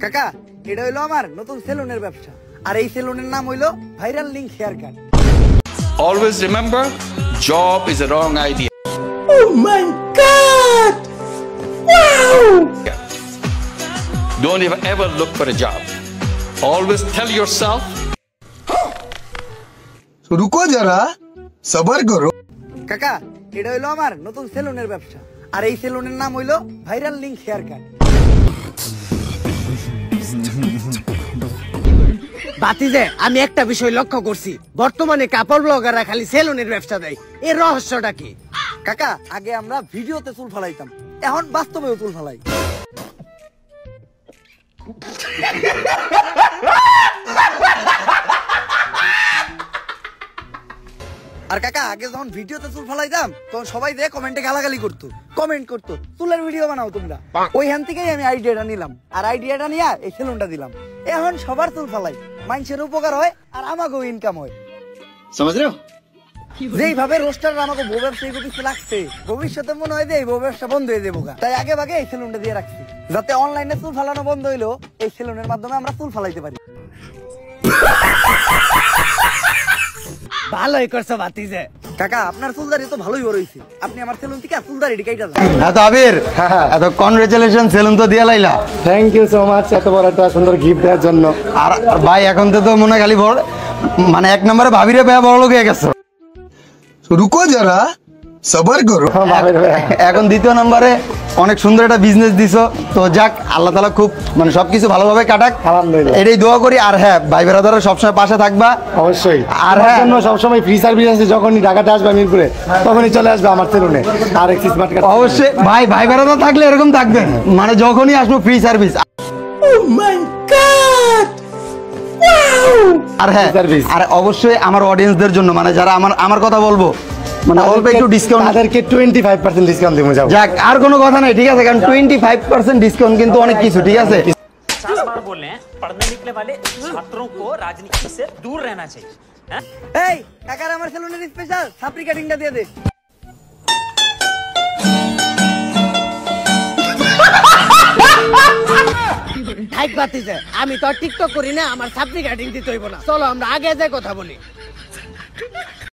কাকা, এটা হইলো আমার নতুন সেলুনের ব্যবসা, আর এই সেলুনের নাম হইলো viral link hair cut. Always remember, job is a wrong idea. Oh my God! Wow! Don't ever look for a job. Always tell yourself, रुको जरा, सबर करो। কাকা, এটা হইলো আমার নতুন সেলুনের ব্যবসা, আর এই সেলুনের নাম হইলো ভাইরাল লিংক হেয়ার কাট। বাতিজে, আমি একটা বিষয় লক্ষ্য করছি, বর্তমানে কাপড় ব্লগাররা খালি সেলুনের ব্যবসা দেয়। এর রহস্যটা কি? কাকা, আগে আমরা ভিডিওতে চুল ফালাইতাম, এখন বাস্তবেও চুল ফালাই। আর কাকা, আগে যখন ভিডিওতে চুল ফালাইতাম তখন সবাই দিয়ে কমেন্টে গালাগালি করতো, কমেন্ট করতো চুলের ভিডিও বানাও তোমরা। ওইখান থেকেই আমি আইডিয়াটা নিলাম, আর আইডিয়াটা নিয়ে এই সেলুনটা দিলাম। এখন সবার চুল ফালাই, মানুষের উপকার হয় আর আমাকেও ইনকাম হয়। समझ रहे हो? যেইভাবে রোস্টার আমাকে বউ ব্যবসায়ী কিছু লাগছে, ভবিষ্যতে মনে হয় যে এই বউ ব্যবসা বন্ধ হয়ে যাবো, তাই আগে ভাগে এই সেলুনটা দিয়ে রাখছি, যাতে অনলাইনে চুল ফালানো বন্ধ হইলো এই সেলুনের মাধ্যমে আমরা চুল ফালাইতে পারি। ভালোই করছো বাতিজে। কাকা, আপনার চুলদারি তো ভালোই বড় হইছে, আপনি আমার সেলুন থেকে চুলদারি কাইটা দেন। এত আবির, এত কনগ্রেচুলেশন, সেলুন তো দিয়ে লাইলা। थैंक यू सो मच এত বড় একটা সুন্দর গিফট দেওয়ার জন্য। আর ভাই, এখন তো মনে খালি বড়, মানে এক নম্বরে ভাবিরে পেয়ে বড় লোক হয়ে গেছো। रुको जरा, सबर करो। এখন দ্বিতীয় নম্বরে অনেক সুন্দর একটা বিজনেস দিছো, তো যাক, আল্লাহ তাআলা খুব মানে সবকিছু ভালোভাবে কাটাক, আলহামদুলিল্লাহ। এটাই দোয়া করি। আর হ্যাঁ, ভাই বেরাদাররা সবসময় পাশে থাকবা অবশ্যই। আর আর হ্যাঁ, জন্য সবসময় ফ্রি সার্ভিস আছে, যখনই ঢাকাতে আসবে মিরপুরে তখনই চলে আসবে আমার সেলুনে। আর এক্স স্মার্ট কার্ড অবশ্যই ভাই বেরাদার থাকলে এরকম থাকবেন, মানে যখনই আসবো free service. Oh my God! Wow! আর হ্যাঁ, Service। আর অবশ্যই আমার অডিয়েন্সদের জন্য, মানে যারা আমার কথা বলবো, মানে অল্প একটু ডিসকাউন্ট, তাদেরকে 25% ডিসকাউন্ট দিব। যাও, যাক, আর কোনো কথা নাই, ঠিক আছে, কারণ 25% ডিসকাউন্ট কিন্তু অনেক কিছু, ঠিক আছে। 50 बार बोल रहे हैं, पढ़ने निकले वाले छात्रों को राजनीति से दूर रहना चाहिए। এই কাকার আমার সেলুনের স্পেশাল সাপরি কাটিংটা দিয়ে দে। থাক বাতিজে, আমি তো আর টিকটক করি না, আমার সাপ্লি কাটিং দিতে হইব না। চলো আমরা আগে যাই কথা বলি।